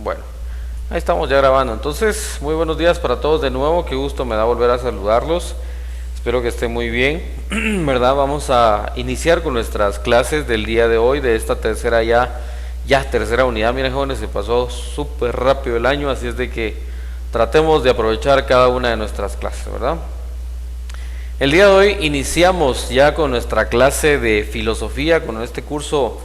Bueno, ahí estamos ya grabando. Entonces, muy buenos días para todos de nuevo. Qué gusto me da volver a saludarlos. Espero que estén muy bien. ¿Verdad? Vamos a iniciar con nuestras clases del día de hoy, de esta tercera tercera unidad. Miren, jóvenes, se pasó súper rápido el año, así es de que tratemos de aprovechar cada una de nuestras clases, ¿verdad? El día de hoy iniciamos ya con nuestra clase de filosofía, con este curso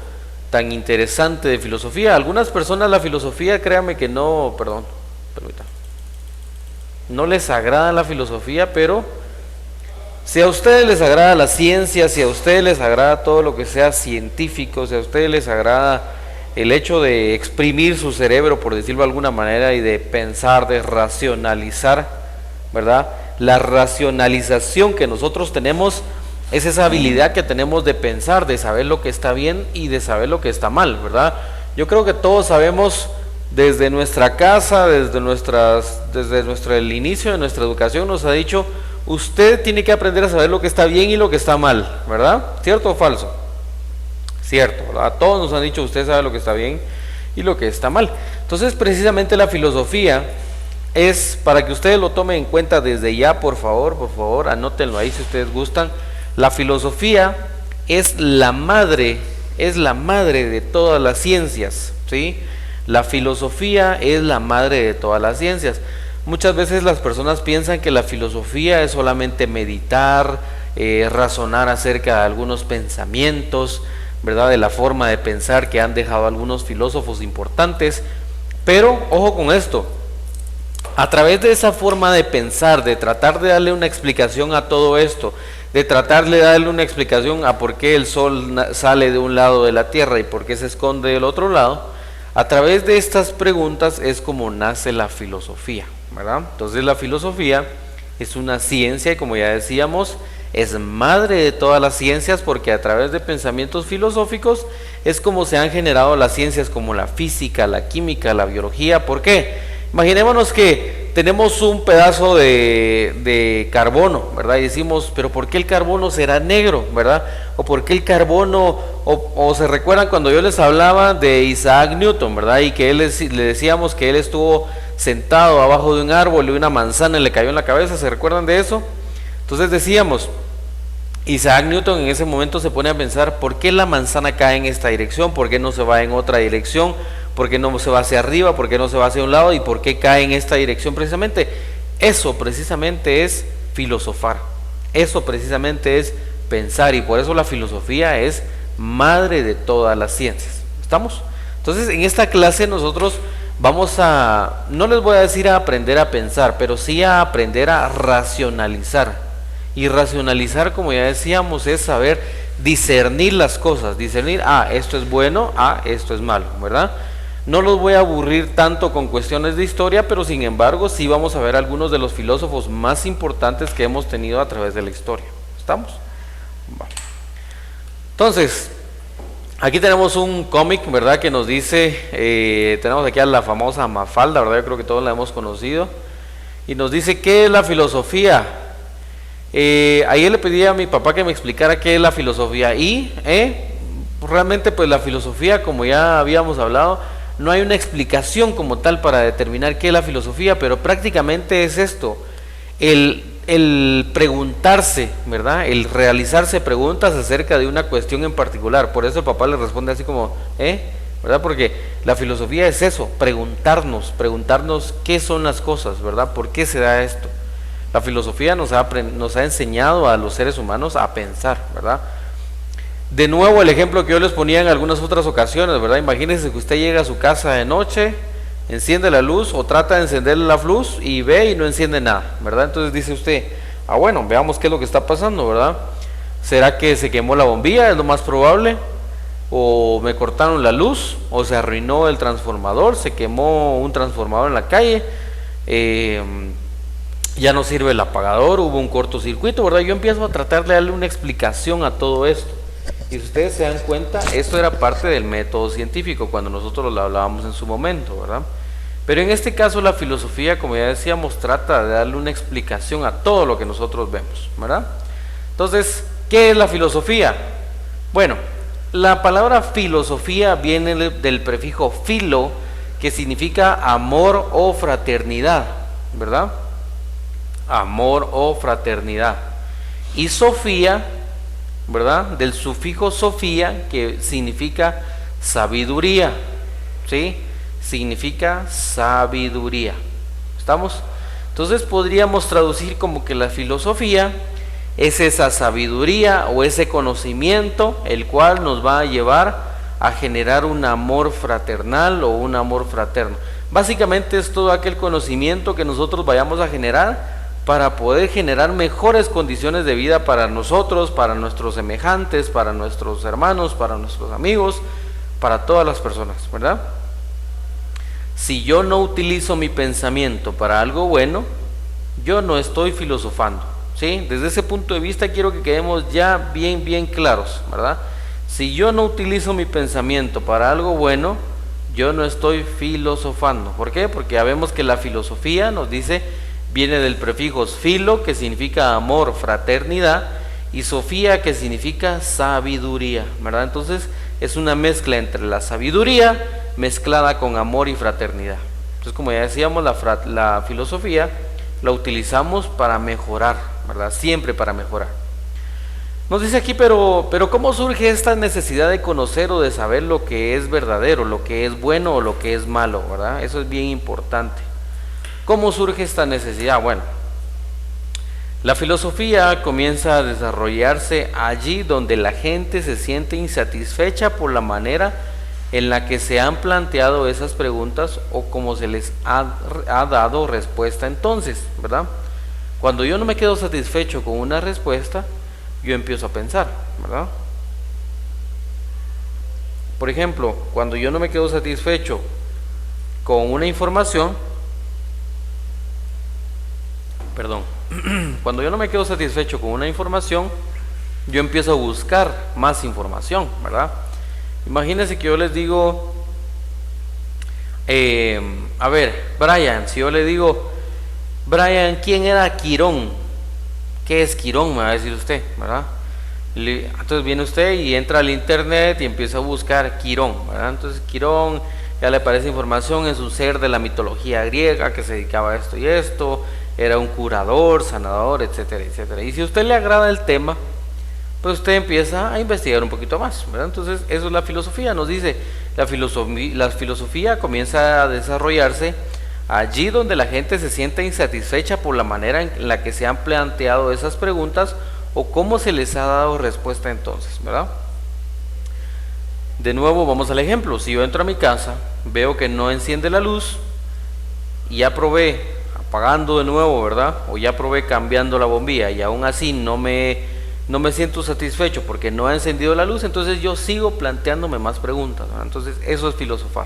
tan interesante de filosofía. Algunas personas la filosofía, créanme que no, permítame, no les agrada la filosofía, pero si a ustedes les agrada la ciencia, si a ustedes les agrada todo lo que sea científico, si a ustedes les agrada el hecho de exprimir su cerebro, por decirlo de alguna manera, y de pensar, de racionalizar, ¿verdad? La racionalización que nosotros tenemos es esa habilidad que tenemos de pensar, de saber lo que está bien y de saber lo que está mal, ¿verdad? Yo creo que todos sabemos desde nuestra casa, desde el inicio de nuestra educación nos ha dicho, usted tiene que aprender a saber lo que está bien y lo que está mal, ¿verdad? ¿Cierto o falso? Cierto, ¿verdad? Todos nos han dicho, usted sabe lo que está bien y lo que está mal. Entonces, precisamente la filosofía es, para que ustedes lo tomen en cuenta desde ya, por favor, anótenlo ahí si ustedes gustan. La filosofía es la madre de todas las ciencias, ¿sí? La filosofía es la madre de todas las ciencias. Muchas veces las personas piensan que la filosofía es solamente meditar, razonar acerca de algunos pensamientos, ¿verdad? De la forma de pensar que han dejado algunos filósofos importantes. Pero, ojo con esto, a través de esa forma de pensar, de tratar de darle una explicación a todo esto, de tratar de darle una explicación a por qué el sol sale de un lado de la tierra y por qué se esconde del otro lado, a través de estas preguntas es como nace la filosofía, ¿verdad? Entonces la filosofía es una ciencia y, como ya decíamos, es madre de todas las ciencias, porque a través de pensamientos filosóficos es como se han generado las ciencias como la física, la química, la biología. ¿Por qué? Imaginémonos que tenemos un pedazo de carbono, ¿verdad? Y decimos, pero ¿por qué el carbono será negro, verdad? O ¿por qué el carbono, o se recuerdan cuando yo les hablaba de Isaac Newton, ¿verdad? Y que le decíamos que él estuvo sentado abajo de un árbol y una manzana le cayó en la cabeza, ¿se recuerdan de eso? Entonces decíamos, Isaac Newton en ese momento se pone a pensar, ¿por qué la manzana cae en esta dirección? ¿Por qué no se va en otra dirección? ¿Por qué no se va hacia arriba? ¿Por qué no se va hacia un lado? ¿Y por qué cae en esta dirección precisamente? Eso precisamente es filosofar. Eso precisamente es pensar. Y por eso la filosofía es madre de todas las ciencias. ¿Estamos? Entonces, en esta clase nosotros vamos a, no les voy a decir a aprender a pensar, pero sí a aprender a racionalizar. Y racionalizar, como ya decíamos, es saber discernir las cosas. Discernir, esto es bueno, esto es malo, ¿verdad? No los voy a aburrir tanto con cuestiones de historia, pero sin embargo sí vamos a ver algunos de los filósofos más importantes que hemos tenido a través de la historia. ¿Estamos? Vale. Entonces, aquí tenemos un cómic, ¿verdad? Que nos dice, tenemos aquí a la famosa Mafalda, ¿verdad? Yo creo que todos la hemos conocido. Y nos dice, ¿qué es la filosofía? Ayer le pedí a mi papá que me explicara qué es la filosofía. Y, realmente pues la filosofía, como ya habíamos hablado, no hay una explicación como tal para determinar qué es la filosofía, pero prácticamente es esto, el preguntarse, ¿verdad? El realizarse preguntas acerca de una cuestión en particular. Por eso el papá le responde así como, ¿verdad? Porque la filosofía es eso, preguntarnos qué son las cosas, ¿verdad? ¿Por qué se da esto? La filosofía nos ha enseñado a los seres humanos a pensar, ¿verdad? De nuevo el ejemplo que yo les ponía en algunas otras ocasiones, ¿verdad? Imagínense que usted llega a su casa de noche, enciende la luz o trata de encender la luz y ve y no enciende nada, ¿verdad? Entonces dice usted, bueno, veamos qué es lo que está pasando, ¿verdad? ¿Será que se quemó la bombilla? Es lo más probable. O me cortaron la luz, o se arruinó el transformador, se quemó un transformador en la calle, ya no sirve el apagador, hubo un cortocircuito, ¿verdad? Yo empiezo a tratar de darle una explicación a todo esto. Y si ustedes se dan cuenta, esto era parte del método científico cuando nosotros lo hablábamos en su momento, ¿verdad? Pero en este caso la filosofía, como ya decíamos, trata de darle una explicación a todo lo que nosotros vemos, ¿verdad? Entonces, ¿qué es la filosofía? Bueno, la palabra filosofía viene del prefijo filo, que significa amor o fraternidad, ¿verdad? Amor o fraternidad. Y Sofía, ¿verdad? Del sufijo Sofía, que significa sabiduría, ¿sí? Significa sabiduría. ¿Estamos? Entonces podríamos traducir como que la filosofía es esa sabiduría o ese conocimiento el cual nos va a llevar a generar un amor fraternal o un amor fraterno. Básicamente es todo aquel conocimiento que nosotros vayamos a generar para poder generar mejores condiciones de vida para nosotros, para nuestros semejantes, para nuestros hermanos, para nuestros amigos, para todas las personas, ¿verdad? Si yo no utilizo mi pensamiento para algo bueno, yo no estoy filosofando, ¿sí? Desde ese punto de vista quiero que quedemos ya bien claros, ¿verdad? Si yo no utilizo mi pensamiento para algo bueno, yo no estoy filosofando. ¿Por qué? Porque ya vemos que la filosofía nos dice, viene del prefijo filo, que significa amor, fraternidad, y sofía, que significa sabiduría, ¿verdad? Entonces es una mezcla entre la sabiduría mezclada con amor y fraternidad. Entonces, como ya decíamos, la filosofía la utilizamos para mejorar, ¿verdad? Siempre para mejorar. Nos dice aquí, pero ¿cómo surge esta necesidad de conocer o de saber lo que es verdadero, lo que es bueno o lo que es malo, ¿verdad? Eso es bien importante. ¿Cómo surge esta necesidad? Bueno, la filosofía comienza a desarrollarse allí donde la gente se siente insatisfecha por la manera en la que se han planteado esas preguntas o como se les ha dado respuesta entonces, ¿verdad? Cuando yo no me quedo satisfecho con una respuesta, yo empiezo a pensar, ¿verdad? Por ejemplo, cuando yo no me quedo satisfecho con una información, cuando yo no me quedo satisfecho con una información, yo empiezo a buscar más información, ¿verdad? Imagínense que yo les digo, a ver, Brian, si yo le digo, Brian, ¿quién era Quirón? ¿Qué es Quirón? Me va a decir usted, ¿verdad? Entonces viene usted y entra al internet y empieza a buscar Quirón, ¿verdad? Entonces Quirón, ya le aparece información, es un ser de la mitología griega que se dedicaba a esto y esto, era un curador, sanador, etcétera, etcétera. Y si a usted le agrada el tema, pues usted empieza a investigar un poquito más, ¿verdad? Entonces eso es la filosofía, nos dice, la filosofía comienza a desarrollarse allí donde la gente se siente insatisfecha por la manera en la que se han planteado esas preguntas o cómo se les ha dado respuesta entonces, ¿verdad? De nuevo vamos al ejemplo. Si yo entro a mi casa, veo que no enciende la luz y ya probé apagando de nuevo, ¿verdad? O ya probé cambiando la bombilla y aún así no me siento satisfecho porque no ha encendido la luz, entonces yo sigo planteándome más preguntas, ¿verdad? Entonces eso es filosofar.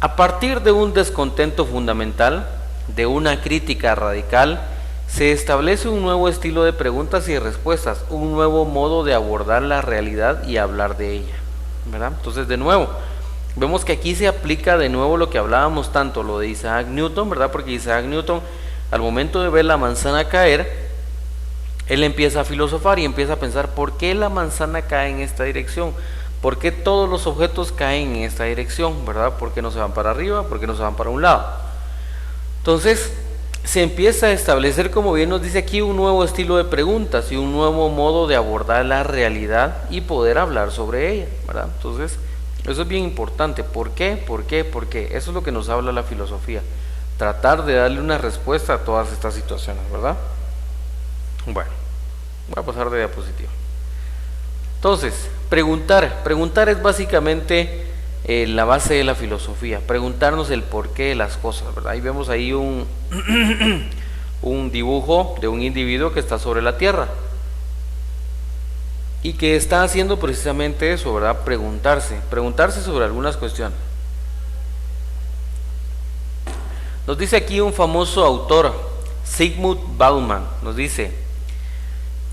A partir de un descontento fundamental, de una crítica radical, se establece un nuevo estilo de preguntas y respuestas, un nuevo modo de abordar la realidad y hablar de ella, ¿verdad? Entonces, de nuevo, vemos que aquí se aplica de nuevo lo que hablábamos tanto, lo de Isaac Newton, ¿verdad? Porque Isaac Newton, al momento de ver la manzana caer, él empieza a filosofar y empieza a pensar, ¿por qué la manzana cae en esta dirección? ¿Por qué todos los objetos caen en esta dirección? ¿Verdad? ¿Por qué no se van para arriba? ¿Por qué no se van para un lado? Entonces, se empieza a establecer, como bien nos dice aquí, un nuevo estilo de preguntas y un nuevo modo de abordar la realidad y poder hablar sobre ella, ¿verdad? Entonces, eso es bien importante. ¿Por qué? ¿Por qué? ¿Por qué? Eso es lo que nos habla la filosofía. Tratar de darle una respuesta a todas estas situaciones, ¿verdad? Bueno, voy a pasar de diapositiva. Entonces, preguntar es básicamente la base de la filosofía, preguntarnos el porqué de las cosas, ¿verdad? Ahí vemos ahí un dibujo de un individuo que está sobre la tierra y que está haciendo precisamente eso, ¿verdad? Preguntarse sobre algunas cuestiones. Nos dice aquí un famoso autor, Zygmunt Bauman, nos dice: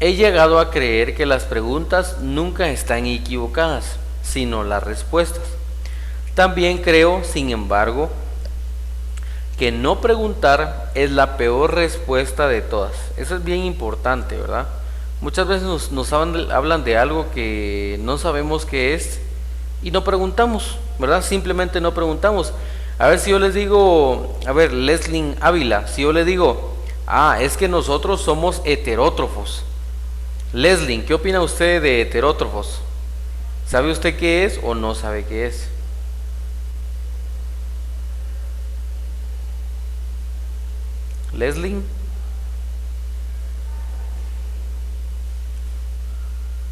he llegado a creer que las preguntas nunca están equivocadas, sino las respuestas. También creo, sin embargo, que no preguntar es la peor respuesta de todas. Eso es bien importante, ¿verdad? Muchas veces nos hablan de algo que no sabemos qué es y no preguntamos, ¿verdad? Simplemente no preguntamos. A ver si yo les digo, a ver, Leslin Ávila, si yo le digo, es que nosotros somos heterótrofos. Leslin, ¿qué opina usted de heterótrofos? ¿Sabe usted qué es o no sabe qué es? Leslin,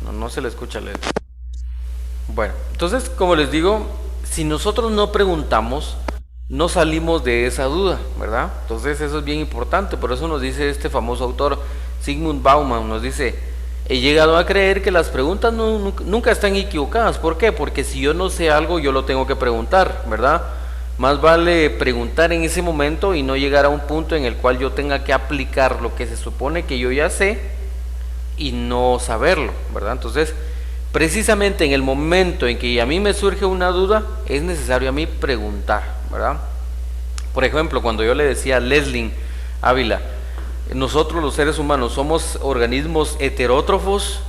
no, no se le escucha Leslin. Bueno, entonces, como les digo, si nosotros no preguntamos, no salimos de esa duda, ¿verdad? Entonces eso es bien importante, por eso nos dice este famoso autor, Sigmund Bauman, nos dice, he llegado a creer que las preguntas nunca están equivocadas. ¿Por qué? Porque si yo no sé algo, yo lo tengo que preguntar, ¿verdad? Más vale preguntar en ese momento y no llegar a un punto en el cual yo tenga que aplicar lo que se supone que yo ya sé y no saberlo, ¿verdad? Entonces, precisamente en el momento en que a mí me surge una duda, es necesario a mí preguntar, ¿verdad? Por ejemplo, cuando yo le decía a Leslin Ávila, nosotros los seres humanos somos organismos heterótrofos,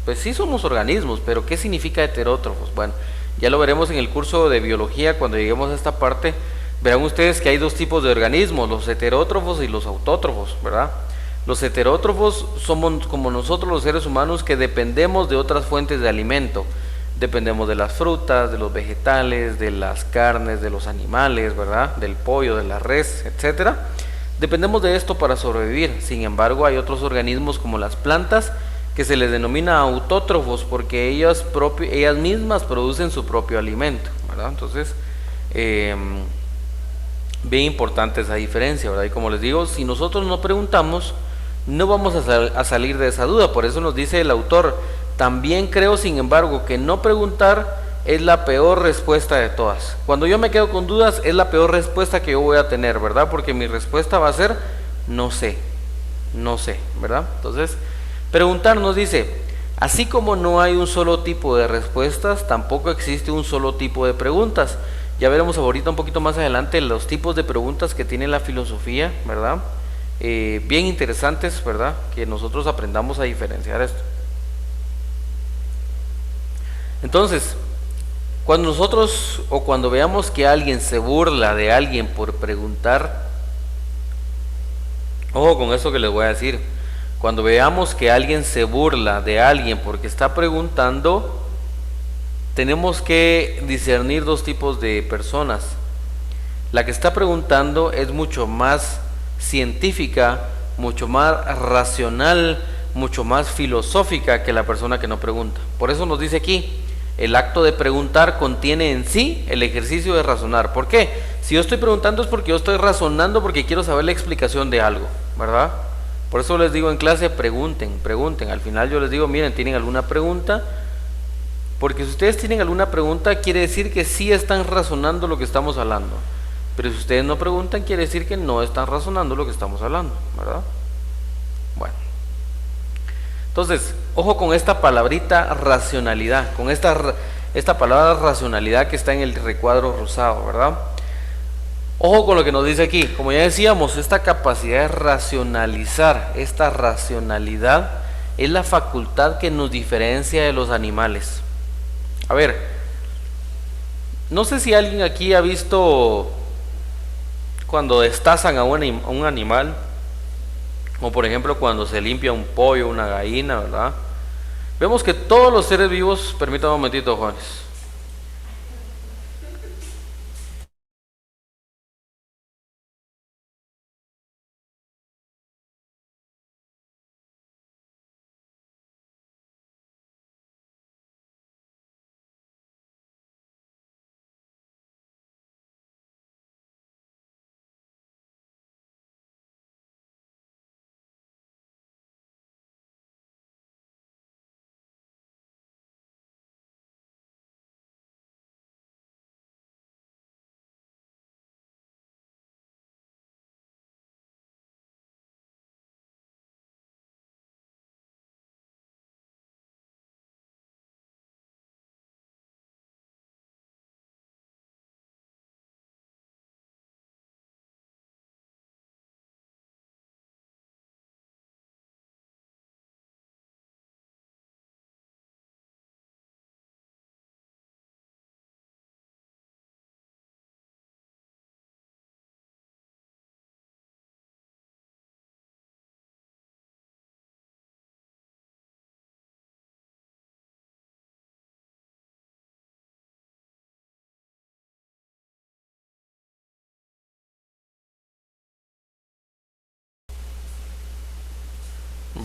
pues sí somos organismos, pero ¿qué significa heterótrofos? Bueno, ya lo veremos en el curso de biología cuando lleguemos a esta parte. Verán ustedes que hay dos tipos de organismos, los heterótrofos y los autótrofos, ¿verdad? Los heterótrofos somos como nosotros los seres humanos que dependemos de otras fuentes de alimento. Dependemos de las frutas, de los vegetales, de las carnes, de los animales, ¿verdad? Del pollo, de la res, etcétera. Dependemos de esto para sobrevivir. Sin embargo, hay otros organismos como las plantas que se les denomina autótrofos porque ellas mismas producen su propio alimento, ¿verdad? Entonces, bien importante esa diferencia, ¿verdad? Y como les digo, si nosotros no preguntamos, no vamos a salir de esa duda. Por eso nos dice el autor, también creo, sin embargo, que no preguntar es la peor respuesta de todas. Cuando yo me quedo con dudas, es la peor respuesta que yo voy a tener, ¿verdad? Porque mi respuesta va a ser, no sé, no sé, ¿verdad? Entonces, preguntar nos dice, así como no hay un solo tipo de respuestas, tampoco existe un solo tipo de preguntas. Ya veremos ahorita un poquito más adelante los tipos de preguntas que tiene la filosofía, ¿verdad? Bien interesantes, ¿verdad? Que nosotros aprendamos a diferenciar esto. Entonces, cuando nosotros o cuando veamos que alguien se burla de alguien por preguntar, ojo con eso que les voy a decir, cuando veamos que alguien se burla de alguien porque está preguntando, tenemos que discernir dos tipos de personas. La que está preguntando es mucho más científica, mucho más racional, mucho más filosófica que la persona que no pregunta. Por eso nos dice aquí, el acto de preguntar contiene en sí el ejercicio de razonar. ¿Por qué? Si yo estoy preguntando es porque yo estoy razonando porque quiero saber la explicación de algo, ¿verdad? Por eso les digo en clase, pregunten, pregunten. Al final yo les digo, miren, ¿tienen alguna pregunta? Porque si ustedes tienen alguna pregunta, quiere decir que sí están razonando lo que estamos hablando. Pero si ustedes no preguntan, quiere decir que no están razonando lo que estamos hablando, ¿verdad? Bueno. Entonces, ojo con esta palabrita racionalidad, con esta palabra racionalidad que está en el recuadro rosado, ¿verdad? Ojo con lo que nos dice aquí. Como ya decíamos, esta capacidad de racionalizar, esta racionalidad, es la facultad que nos diferencia de los animales. A ver, no sé si alguien aquí ha visto cuando destazan a un animal, o por ejemplo cuando se limpia un pollo, una gallina, ¿verdad? Vemos que todos los seres vivos, permítame un momentito, jóvenes.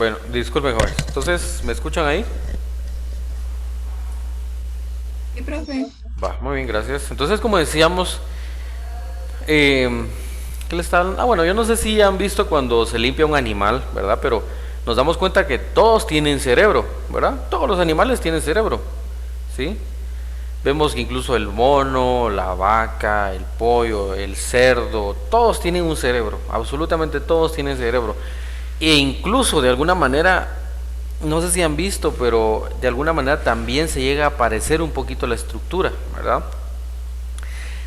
Bueno, disculpen, jóvenes. Entonces, ¿me escuchan ahí? Sí, profe. Va, muy bien, gracias. Entonces, como decíamos, eh, ¿qué le estaban? Ah, bueno, yo no sé si han visto cuando se limpia un animal, ¿verdad? Pero nos damos cuenta que todos tienen cerebro, ¿verdad? Todos los animales tienen cerebro, ¿sí? Vemos que incluso el mono, la vaca, el pollo, el cerdo, todos tienen un cerebro, absolutamente todos tienen cerebro. E incluso de alguna manera, no sé si han visto, pero de alguna manera también se llega a parecer un poquito la estructura, ¿verdad?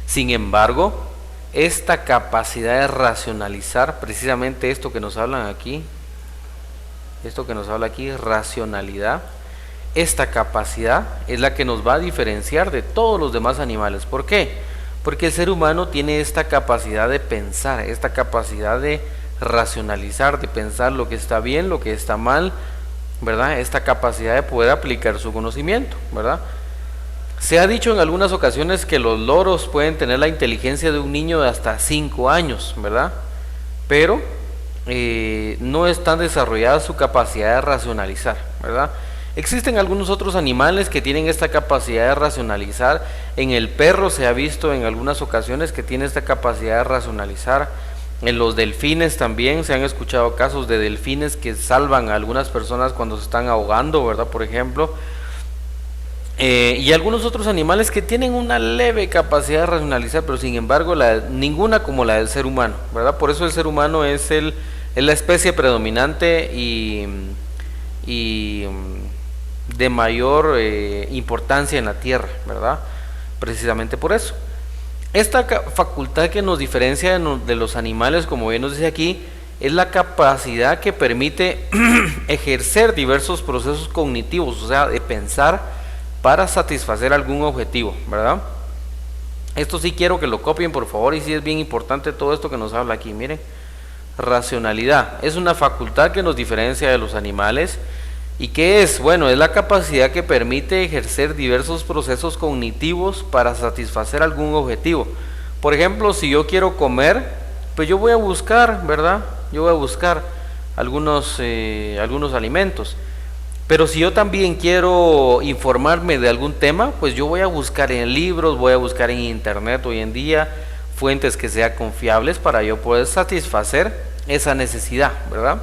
Sin embargo, esta capacidad de racionalizar, precisamente esto que nos hablan aquí, esto que nos habla aquí, racionalidad, esta capacidad es la que nos va a diferenciar de todos los demás animales. ¿Por qué? Porque el ser humano tiene esta capacidad de pensar, esta capacidad de racionalizar, de pensar lo que está bien, lo que está mal, ¿verdad? Esta capacidad de poder aplicar su conocimiento, ¿verdad? Se ha dicho en algunas ocasiones que los loros pueden tener la inteligencia de un niño de hasta 5 años, ¿verdad? Pero no está desarrollada su capacidad de racionalizar, ¿verdad? Existen algunos otros animales que tienen esta capacidad de racionalizar. En el perro se ha visto en algunas ocasiones que tiene esta capacidad de racionalizar. En los delfines también se han escuchado casos de delfines que salvan a algunas personas cuando se están ahogando, ¿verdad? Por ejemplo. Y algunos otros animales que tienen una leve capacidad de racionalizar, pero sin embargo ninguna como la del ser humano, ¿verdad? Por eso el ser humano es la especie predominante y de mayor importancia en la Tierra, ¿verdad? Precisamente por eso. Esta facultad que nos diferencia de los animales, como bien nos dice aquí, es la capacidad que permite ejercer diversos procesos cognitivos, o sea, de pensar para satisfacer algún objetivo, ¿verdad? Esto sí quiero que lo copien, por favor, y sí es bien importante todo esto que nos habla aquí. Miren, racionalidad es una facultad que nos diferencia de los animales. ¿Y qué es? Bueno, es la capacidad que permite ejercer diversos procesos cognitivos para satisfacer algún objetivo. Por ejemplo, si yo quiero comer, pues yo voy a buscar, ¿verdad? Yo voy a buscar algunos alimentos. Pero si yo también quiero informarme de algún tema, pues yo voy a buscar en libros, voy a buscar en internet hoy en día fuentes que sean confiables para yo poder satisfacer esa necesidad, ¿verdad?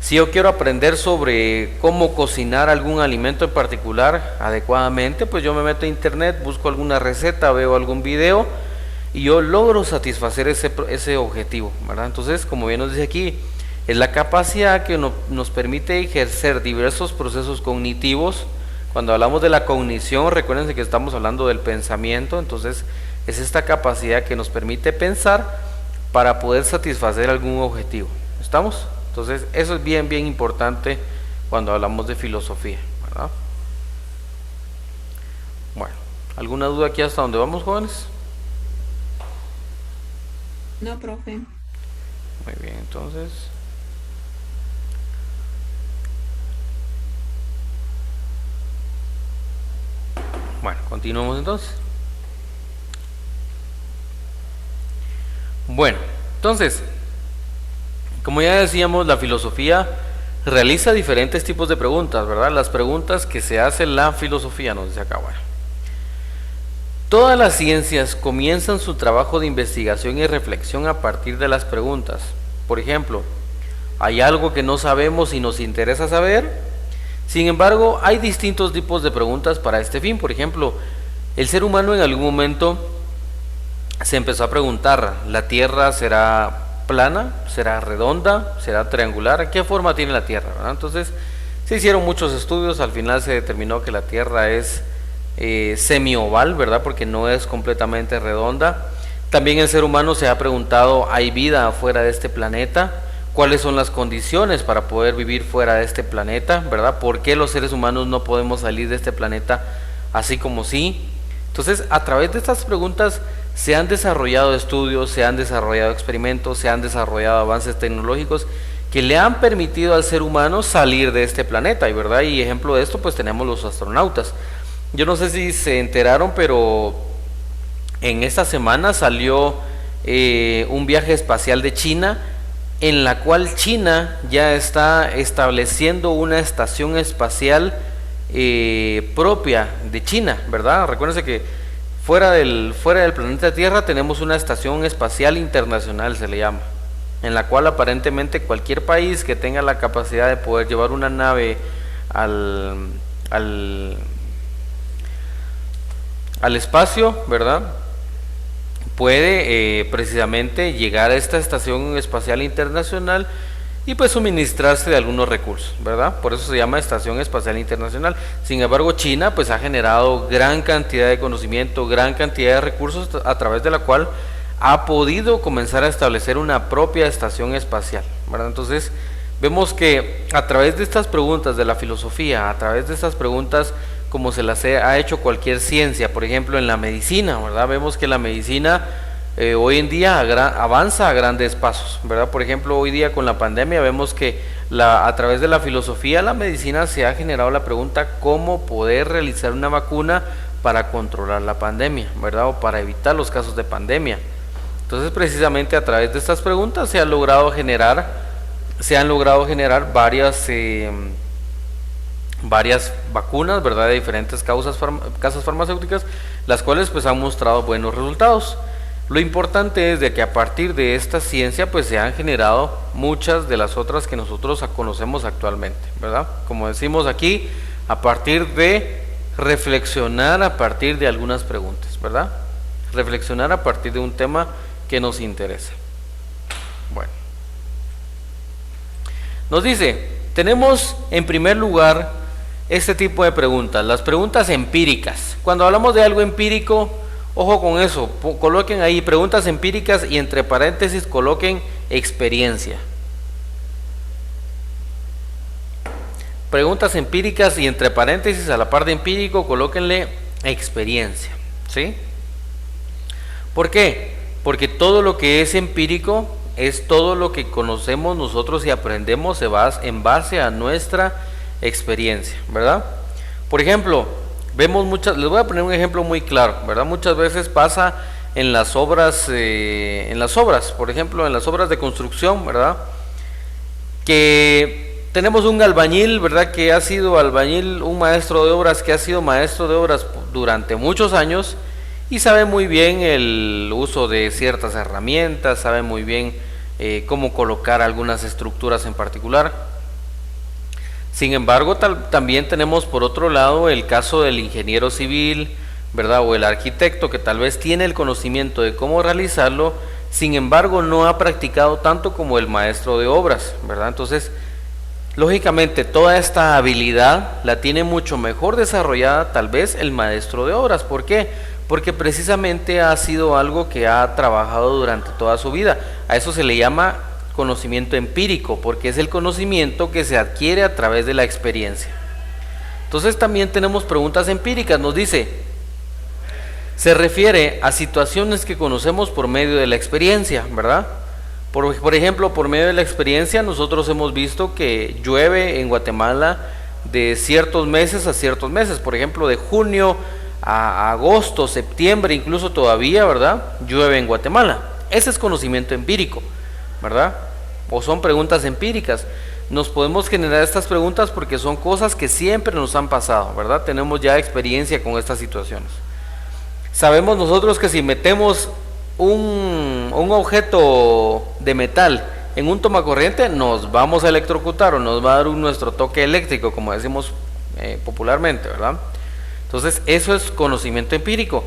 Si yo quiero aprender sobre cómo cocinar algún alimento en particular adecuadamente, pues yo me meto a internet, busco alguna receta, veo algún video y yo logro satisfacer ese objetivo, ¿verdad? Entonces, como bien nos dice aquí, es la capacidad que nos permite ejercer diversos procesos cognitivos. Cuando hablamos de la cognición, recuérdense que estamos hablando del pensamiento, entonces es esta capacidad que nos permite pensar para poder satisfacer algún objetivo. ¿Estamos? Entonces eso es bien, bien importante cuando hablamos de filosofía, ¿verdad? Bueno, ¿alguna duda aquí hasta dónde vamos, jóvenes? No, profe. Muy bien, entonces... Bueno, continuamos entonces. Bueno, entonces, como ya decíamos, la filosofía realiza diferentes tipos de preguntas, ¿verdad? Las preguntas que se hace la filosofía, nos dice acá, bueno. Todas las ciencias comienzan su trabajo de investigación y reflexión a partir de las preguntas. Por ejemplo, ¿hay algo que no sabemos y nos interesa saber? Sin embargo, hay distintos tipos de preguntas para este fin. Por ejemplo, el ser humano en algún momento se empezó a preguntar, ¿la Tierra será plana? ¿Será redonda? ¿Será triangular? ¿Qué forma tiene la Tierra? ¿Verdad? Entonces, se hicieron muchos estudios, al final se determinó que la Tierra es semioval, ¿verdad? Porque no es completamente redonda. También el ser humano se ha preguntado, ¿hay vida afuera de este planeta? ¿Cuáles son las condiciones para poder vivir fuera de este planeta? ¿Verdad? ¿Por qué los seres humanos no podemos salir de este planeta así como sí? Entonces, a través de estas preguntas se han desarrollado estudios, se han desarrollado experimentos, se han desarrollado avances tecnológicos que le han permitido al ser humano salir de este planeta, ¿verdad? Y ejemplo de esto, pues tenemos los astronautas. Yo no sé si se enteraron, pero en esta semana salió un viaje espacial de China en la cual China ya está estableciendo una estación espacial propia de China, ¿verdad? Recuérdense que fuera del planeta Tierra tenemos una estación espacial internacional, se le llama, en la cual aparentemente cualquier país que tenga la capacidad de poder llevar una nave al espacio, ¿verdad?, puede precisamente llegar a esta estación espacial internacional y pues suministrarse de algunos recursos, ¿verdad? Por eso se llama Estación Espacial Internacional. Sin embargo, China pues ha generado gran cantidad de conocimiento, gran cantidad de recursos a través de la cual ha podido comenzar a establecer una propia estación espacial, ¿verdad? Entonces vemos que a través de estas preguntas de la filosofía, a través de estas preguntas como se las ha hecho cualquier ciencia, por ejemplo en la medicina, ¿verdad? Vemos que la medicina hoy en día avanza a grandes pasos, ¿verdad? Por ejemplo, hoy día con la pandemia vemos que a través de la filosofía, la medicina se ha generado la pregunta cómo poder realizar una vacuna para controlar la pandemia, ¿verdad? O para evitar los casos de pandemia. Entonces, precisamente a través de estas preguntas se han logrado generar varias vacunas, ¿verdad?, de diferentes casas farmacéuticas, las cuales pues han mostrado buenos resultados. Lo importante es de que a partir de esta ciencia pues se han generado muchas de las otras que nosotros conocemos actualmente, ¿verdad? Como decimos aquí, a partir de reflexionar a partir de algunas preguntas, ¿verdad? Reflexionar a partir de un tema que nos interesa. Bueno, nos dice, tenemos en primer lugar este tipo de preguntas, las preguntas empíricas. Cuando hablamos de algo empírico, ojo con eso, coloquen ahí preguntas empíricas y entre paréntesis coloquen experiencia. Preguntas empíricas y entre paréntesis a la par de empírico colóquenle experiencia, ¿sí? ¿Por qué? Porque todo lo que es empírico es todo lo que conocemos nosotros y aprendemos en base a nuestra experiencia, ¿verdad? Por ejemplo, les voy a poner un ejemplo muy claro, ¿verdad? Muchas veces pasa en las obras, por ejemplo, en las obras de construcción, ¿verdad?, que tenemos un albañil, ¿verdad?, que ha sido albañil, un maestro de obras que ha sido maestro de obras durante muchos años y sabe muy bien el uso de ciertas herramientas, sabe muy bien cómo colocar algunas estructuras en particular. Sin embargo, también tenemos por otro lado el caso del ingeniero civil, ¿verdad?, o el arquitecto que tal vez tiene el conocimiento de cómo realizarlo, sin embargo no ha practicado tanto como el maestro de obras, ¿verdad? Entonces, lógicamente toda esta habilidad la tiene mucho mejor desarrollada tal vez el maestro de obras. ¿Por qué? Porque precisamente ha sido algo que ha trabajado durante toda su vida. A eso se le llama conocimiento empírico, porque es el conocimiento que se adquiere a través de la experiencia. Entonces también tenemos preguntas empíricas. Nos dice, se refiere a situaciones que conocemos por medio de la experiencia, ¿verdad? Por ejemplo, por medio de la experiencia nosotros hemos visto que llueve en Guatemala de ciertos meses a ciertos meses. Por ejemplo, de junio a agosto, septiembre, incluso todavía, ¿verdad?, llueve en Guatemala. Ese es conocimiento empírico, ¿verdad? O son preguntas empíricas. Nos podemos generar estas preguntas porque son cosas que siempre nos han pasado, ¿verdad? Tenemos ya experiencia con estas situaciones. Sabemos nosotros que si metemos un objeto de metal en un tomacorriente nos vamos a electrocutar o nos va a dar nuestro toque eléctrico, como decimos popularmente, ¿verdad? Entonces eso es conocimiento empírico.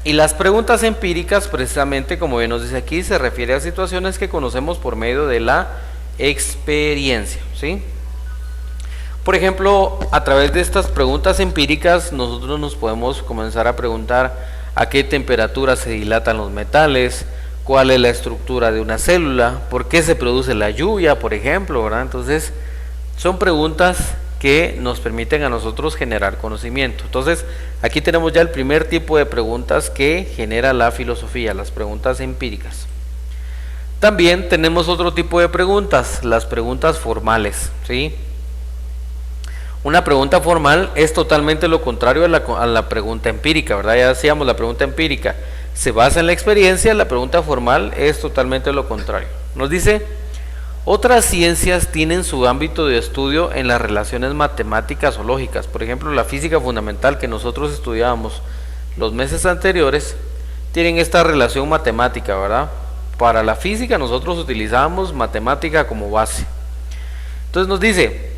Y las preguntas empíricas, precisamente como bien nos dice aquí, se refiere a situaciones que conocemos por medio de la experiencia, ¿sí? Por ejemplo, a través de estas preguntas empíricas nosotros nos podemos comenzar a preguntar a qué temperatura se dilatan los metales, cuál es la estructura de una célula, por qué se produce la lluvia, por ejemplo, ¿verdad? Entonces, son preguntas que nos permiten a nosotros generar conocimiento. Entonces, aquí tenemos ya el primer tipo de preguntas que genera la filosofía, las preguntas empíricas. También tenemos otro tipo de preguntas, las preguntas formales, ¿sí? Una pregunta formal es totalmente lo contrario a la pregunta empírica, ¿verdad? Ya decíamos, la pregunta empírica se basa en la experiencia, la pregunta formal es totalmente lo contrario. Nos dice, Otras ciencias tienen su ámbito de estudio en las relaciones matemáticas o lógicas. Por ejemplo, la física fundamental que nosotros estudiábamos los meses anteriores, tienen esta relación matemática, ¿verdad? Para la física nosotros utilizábamos matemática como base. Entonces nos dice,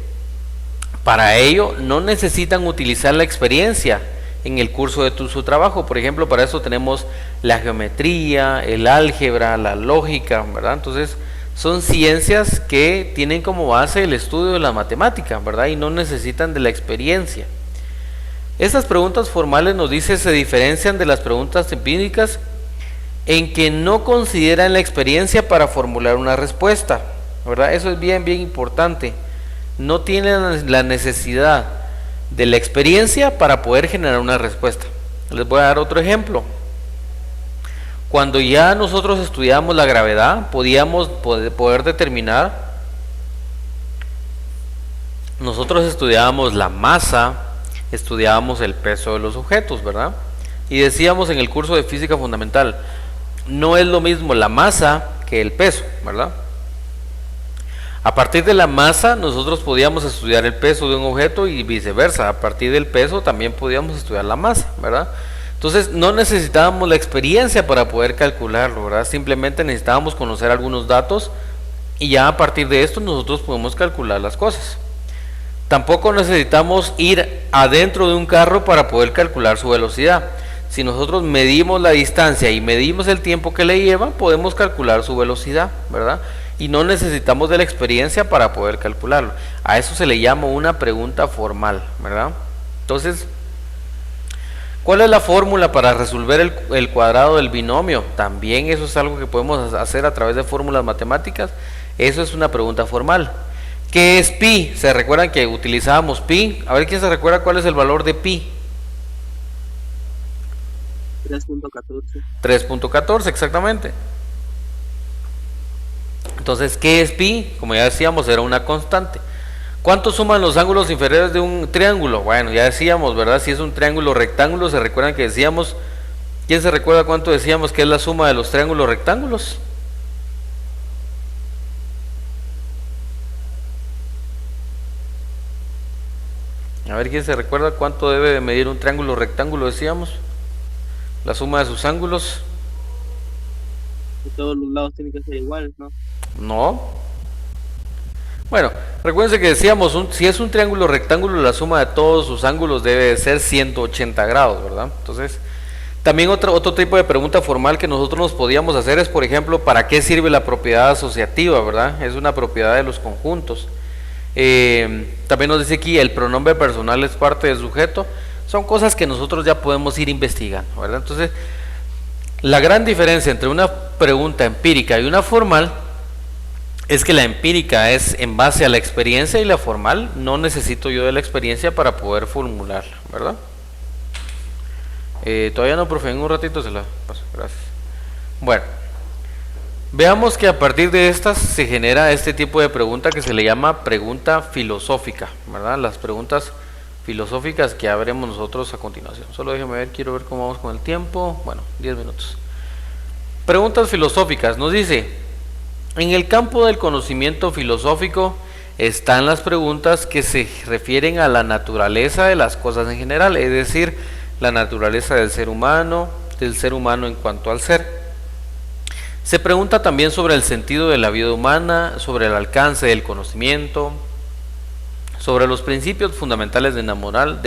para ello no necesitan utilizar la experiencia en el curso de su trabajo. Por ejemplo, para eso tenemos la geometría, el álgebra, la lógica, ¿verdad? Entonces, son ciencias que tienen como base el estudio de la matemática, ¿verdad? Y no necesitan de la experiencia. Estas preguntas formales, nos dice, se diferencian de las preguntas empíricas en que no consideran la experiencia para formular una respuesta, ¿verdad? Eso es bien importante. No tienen la necesidad de la experiencia para poder generar una respuesta. Les voy a dar otro ejemplo. Cuando ya nosotros estudiamos la gravedad, podíamos poder determinar, nosotros estudiábamos la masa, estudiábamos el peso de los objetos, ¿verdad? Y decíamos en el curso de física fundamental, no es lo mismo la masa que el peso, ¿verdad? A partir de la masa nosotros podíamos estudiar el peso de un objeto y viceversa. A partir del peso también podíamos estudiar la masa, ¿verdad? Entonces no necesitábamos la experiencia para poder calcularlo, ¿verdad? Simplemente necesitábamos conocer algunos datos y ya a partir de esto nosotros podemos calcular las cosas. Tampoco necesitamos ir adentro de un carro para poder calcular su velocidad. Si nosotros medimos la distancia y medimos el tiempo que le lleva, podemos calcular su velocidad, ¿verdad? Y no necesitamos de la experiencia para poder calcularlo. A eso se le llama una pregunta formal, ¿verdad? Entonces, ¿cuál es la fórmula para resolver el cuadrado del binomio? También eso es algo que podemos hacer a través de fórmulas matemáticas. Eso es una pregunta formal. ¿Qué es pi? ¿Se recuerdan que utilizábamos pi? A ver, ¿quién se recuerda cuál es el valor de pi? 3.14. 3.14, exactamente. Entonces, ¿qué es pi? Como ya decíamos, era una constante. ¿Cuánto suman los ángulos inferiores de un triángulo? Bueno, ya decíamos, ¿verdad? Si es un triángulo rectángulo, ¿se recuerdan que decíamos? ¿Quién se recuerda cuánto decíamos que es la suma de los triángulos rectángulos? A ver, ¿quién se recuerda cuánto debe de medir un triángulo rectángulo? Decíamos, la suma de sus ángulos. De todos los lados tienen que ser iguales, ¿no? No. Bueno, recuérdense que decíamos, si es un triángulo rectángulo, la suma de todos sus ángulos debe de ser 180 grados, ¿verdad? Entonces, también otro tipo de pregunta formal que nosotros nos podíamos hacer es, por ejemplo, ¿para qué sirve la propiedad asociativa, verdad? Es una propiedad de los conjuntos. También nos dice aquí, el pronombre personal es parte del sujeto. Son cosas que nosotros ya podemos ir investigando, ¿verdad? Entonces, la gran diferencia entre una pregunta empírica y una formal es que la empírica es en base a la experiencia y la formal no necesito yo de la experiencia para poder formularla, ¿verdad? Todavía no, profe, en un ratito se la paso, gracias. Bueno, veamos que a partir de estas se genera este tipo de pregunta que se le llama pregunta filosófica, ¿verdad? Las preguntas filosóficas que haremos nosotros a continuación. Solo déjeme ver, quiero ver cómo vamos con el tiempo. Bueno, 10 minutos. Preguntas filosóficas, nos dice, en el campo del conocimiento filosófico están las preguntas que se refieren a la naturaleza de las cosas en general, es decir, la naturaleza del ser humano en cuanto al ser. Se pregunta también sobre el sentido de la vida humana, sobre el alcance del conocimiento, sobre los principios fundamentales de la moral,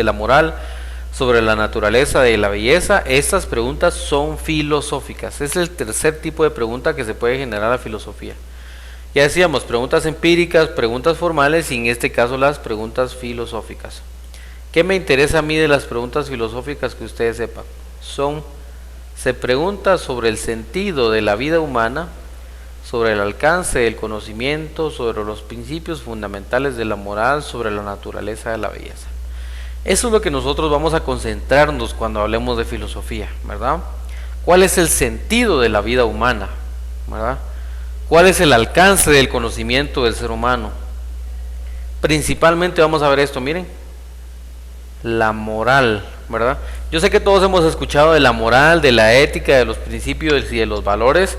sobre la naturaleza de la belleza. Estas preguntas son filosóficas. Es el tercer tipo de pregunta que se puede generar a la filosofía. Ya decíamos, preguntas empíricas, preguntas formales y en este caso las preguntas filosóficas. ¿Qué me interesa a mí de las preguntas filosóficas que ustedes sepan? Se pregunta sobre el sentido de la vida humana, sobre el alcance del conocimiento, sobre los principios fundamentales de la moral, sobre la naturaleza de la belleza. Eso es lo que nosotros vamos a concentrarnos cuando hablemos de filosofía, ¿verdad? ¿Cuál es el sentido de la vida humana? ¿Verdad? ¿Cuál es el alcance del conocimiento del ser humano? Principalmente vamos a ver esto, miren, la moral, ¿verdad? Yo sé que todos hemos escuchado de la moral, de la ética, de los principios y de los valores,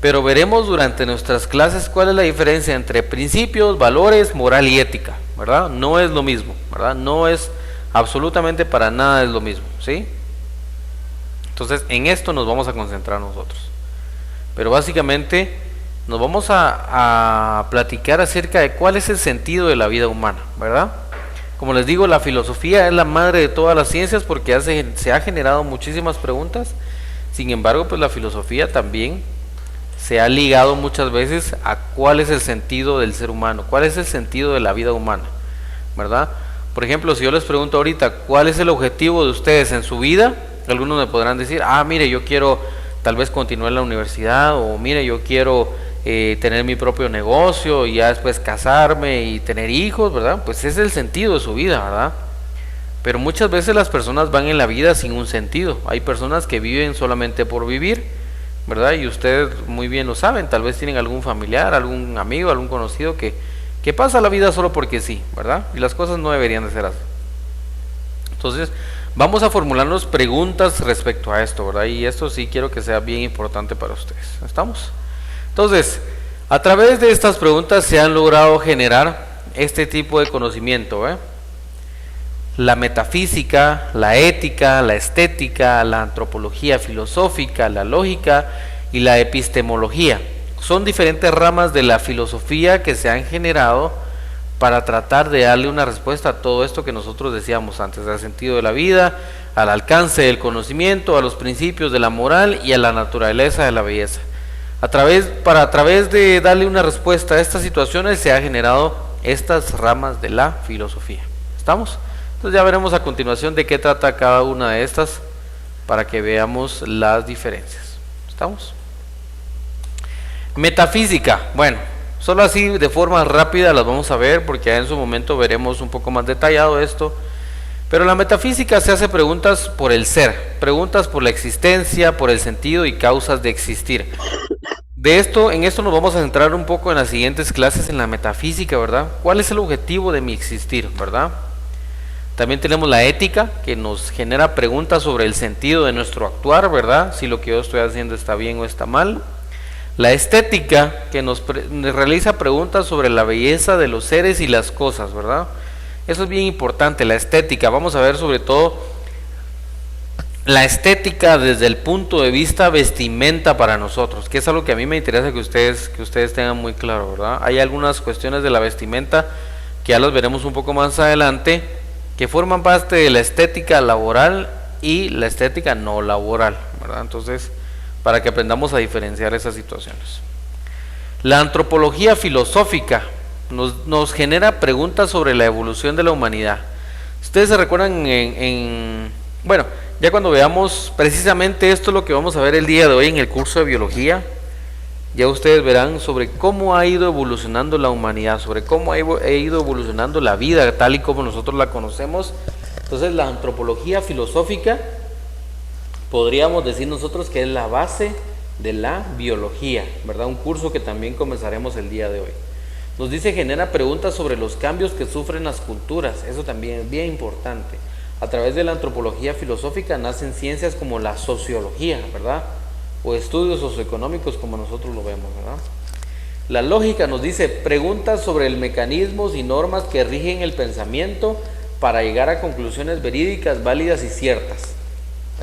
pero veremos durante nuestras clases cuál es la diferencia entre principios, valores, moral y ética, ¿verdad? No es lo mismo, ¿verdad? No es absolutamente para nada es lo mismo, ¿sí? Entonces, en esto nos vamos a concentrar nosotros. Pero básicamente nos vamos a platicar acerca de cuál es el sentido de la vida humana, ¿verdad? Como les digo, la filosofía es la madre de todas las ciencias porque se ha generado muchísimas preguntas. Sin embargo, pues la filosofía también se ha ligado muchas veces a cuál es el sentido del ser humano, cuál es el sentido de la vida humana, ¿verdad? Por ejemplo, si yo les pregunto ahorita, ¿cuál es el objetivo de ustedes en su vida? Algunos me podrán decir, mire, yo quiero tal vez continuar en la universidad, o mire, yo quiero tener mi propio negocio y ya después casarme y tener hijos, ¿verdad? Pues ese es el sentido de su vida, ¿verdad? Pero muchas veces las personas van en la vida sin un sentido. Hay personas que viven solamente por vivir, ¿verdad? Y ustedes muy bien lo saben, tal vez tienen algún familiar, algún amigo, algún conocido que pasa la vida solo porque sí, ¿verdad? Y las cosas no deberían de ser así. Entonces, vamos a formularnos preguntas respecto a esto, ¿verdad? Y esto sí quiero que sea bien importante para ustedes. ¿Estamos? Entonces, a través de estas preguntas se han logrado generar este tipo de conocimiento, ¿eh? La metafísica, la ética, la estética, la antropología filosófica, la lógica y la epistemología. Son diferentes ramas de la filosofía que se han generado para tratar de darle una respuesta a todo esto que nosotros decíamos antes, al sentido de la vida, al alcance del conocimiento, a los principios de la moral y a la naturaleza de la belleza. A través de darle una respuesta a estas situaciones se han generado estas ramas de la filosofía. ¿Estamos? Entonces ya veremos a continuación de qué trata cada una de estas para que veamos las diferencias. ¿Estamos? Metafísica. Bueno, solo así de forma rápida las vamos a ver porque ya en su momento veremos un poco más detallado esto. Pero la metafísica se hace preguntas por el ser, preguntas por la existencia, por el sentido y causas de existir. En esto nos vamos a centrar un poco en las siguientes clases en la metafísica, ¿verdad? ¿Cuál es el objetivo de mi existir, verdad? También tenemos la ética, que nos genera preguntas sobre el sentido de nuestro actuar, ¿verdad? Si lo que yo estoy haciendo está bien o está mal. La estética, que nos realiza preguntas sobre la belleza de los seres y las cosas, ¿verdad? Eso es bien importante, la estética. Vamos a ver sobre todo la estética desde el punto de vista vestimenta para nosotros, que es algo que a mí me interesa que ustedes tengan muy claro, ¿verdad? Hay algunas cuestiones de la vestimenta que ya las veremos un poco más adelante, que forman parte de la estética laboral y la estética no laboral, ¿verdad? Entonces, para que aprendamos a diferenciar esas situaciones. La antropología filosófica nos genera preguntas sobre la evolución de la humanidad. Ustedes se recuerdan bueno, ya cuando veamos precisamente esto es lo que vamos a ver el día de hoy en el curso de biología, ya ustedes verán sobre cómo ha ido evolucionando la humanidad, sobre cómo ha ido evolucionando la vida tal y como nosotros la conocemos. Entonces la antropología filosófica podríamos decir nosotros que es la base de la biología, ¿verdad? Un curso que también comenzaremos el día de hoy. Nos dice, genera preguntas sobre los cambios que sufren las culturas, eso también es bien importante. A través de la antropología filosófica nacen ciencias como la sociología, ¿verdad? O estudios socioeconómicos como nosotros lo vemos, ¿verdad? La lógica nos dice, preguntas sobre el mecanismos y normas que rigen el pensamiento para llegar a conclusiones verídicas, válidas y ciertas.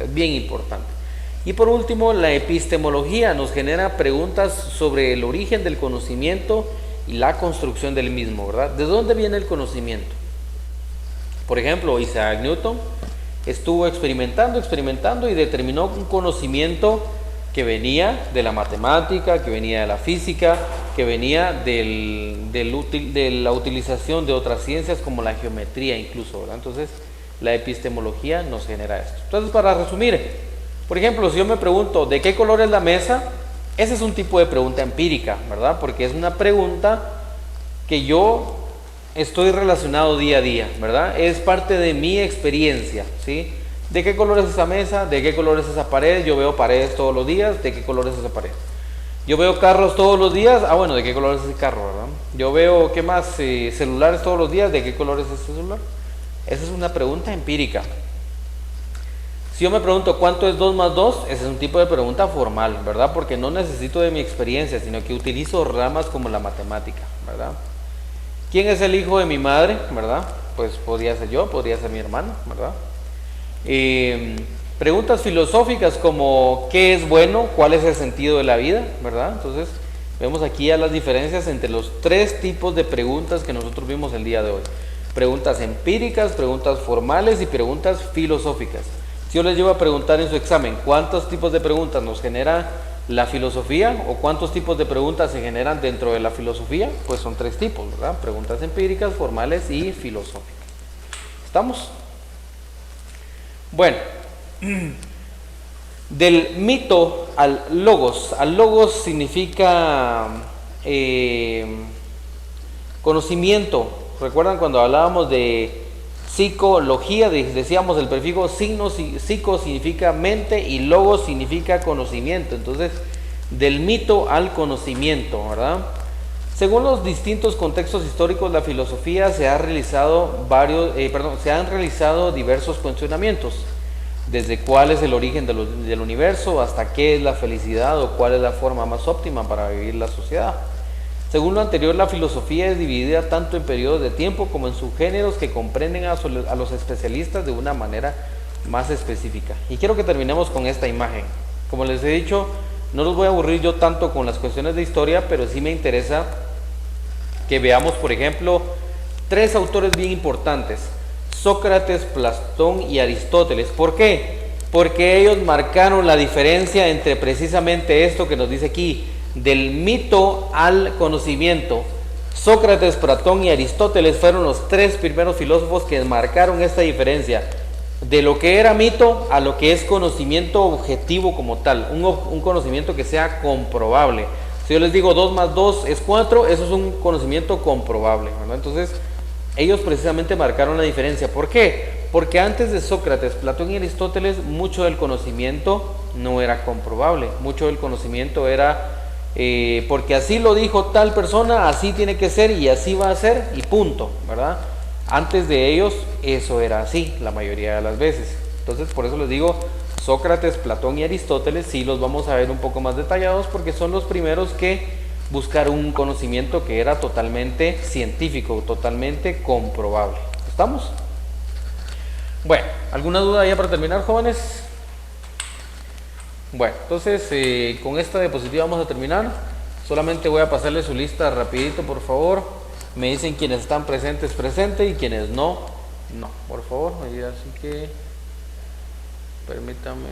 Es bien importante. Y por último, la epistemología nos genera preguntas sobre el origen del conocimiento y la construcción del mismo, ¿verdad? ¿De dónde viene el conocimiento? Por ejemplo, Isaac Newton estuvo experimentando y determinó un conocimiento que venía de la matemática, que venía de la física, que venía de la utilización de otras ciencias como la geometría incluso, ¿verdad? Entonces, la epistemología nos genera esto. Entonces, para resumir, por ejemplo, si yo me pregunto, ¿de qué color es la mesa? Ese es un tipo de pregunta empírica, ¿verdad? Porque es una pregunta que yo estoy relacionado día a día, ¿verdad? Es parte de mi experiencia, ¿sí? ¿De qué color es esa mesa? ¿De qué color es esa pared? Yo veo paredes todos los días, ¿de qué color es esa pared? Yo veo carros todos los días, bueno, ¿de qué color es ese carro, verdad? Yo veo, ¿qué más? Celulares todos los días, ¿de qué color es ese celular? Esa es una pregunta empírica. Si Si yo me pregunto cuánto es 2 más 2, ese es un tipo de pregunta formal, ¿verdad? Porque no necesito de mi experiencia, sino que utilizo ramas como la matemática, ¿verdad? ¿Quién es el hijo de mi madre, verdad? Pues podría ser yo, podría ser mi hermano, ¿verdad? Preguntas filosóficas como ¿qué es bueno? ¿Cuál es el sentido de la vida? ¿Verdad? Entonces vemos aquí ya las diferencias entre los 3 tipos de preguntas que nosotros vimos el día de hoy. Preguntas empíricas, preguntas formales y preguntas filosóficas. Si yo les llevo a preguntar en su examen cuántos tipos de preguntas nos genera la filosofía o cuántos tipos de preguntas se generan dentro de la filosofía, pues son 3 tipos, ¿verdad? Preguntas empíricas, formales y filosóficas. ¿Estamos? Bueno, del mito al logos significa conocimiento. ¿Recuerdan cuando hablábamos de psicología? Decíamos el prefijo psico significa mente y logos significa conocimiento. Entonces, del mito al conocimiento, ¿verdad? Según los distintos contextos históricos, la filosofía se han realizado diversos cuestionamientos, desde cuál es el origen del universo hasta qué es la felicidad o cuál es la forma más óptima para vivir la sociedad. Según lo anterior, la filosofía es dividida tanto en periodos de tiempo como en subgéneros que comprenden a los especialistas de una manera más específica. Y quiero que terminemos con esta imagen. Como les he dicho, no los voy a aburrir yo tanto con las cuestiones de historia, pero sí me interesa que veamos, por ejemplo, 3 autores bien importantes: Sócrates, Platón y Aristóteles. ¿Por qué? Porque ellos marcaron la diferencia entre precisamente esto que nos dice aquí, del mito al conocimiento. Sócrates, Platón y Aristóteles fueron los 3 primeros filósofos que marcaron esta diferencia de lo que era mito a lo que es conocimiento objetivo como tal, un conocimiento que sea comprobable. Si yo les digo 2 más 2 es 4, eso es un conocimiento comprobable, ¿verdad? Entonces, ellos precisamente marcaron la diferencia. ¿Por qué? Porque antes de Sócrates, Platón y Aristóteles, mucho del conocimiento no era comprobable. Mucho del conocimiento era porque así lo dijo tal persona, así tiene que ser y así va a ser y punto, ¿verdad? Antes de ellos eso era así la mayoría de las veces. Entonces, por eso les digo, Sócrates, Platón y Aristóteles sí los vamos a ver un poco más detallados porque son los primeros que buscaron un conocimiento que era totalmente científico, totalmente comprobable. ¿Estamos? Bueno, ¿alguna duda ya para terminar, jóvenes? Bueno, entonces con esta diapositiva vamos a terminar. Solamente voy a pasarle su lista rapidito, por favor. Me dicen quienes están presentes, presente, y quienes no, no, por favor. Así que permítame.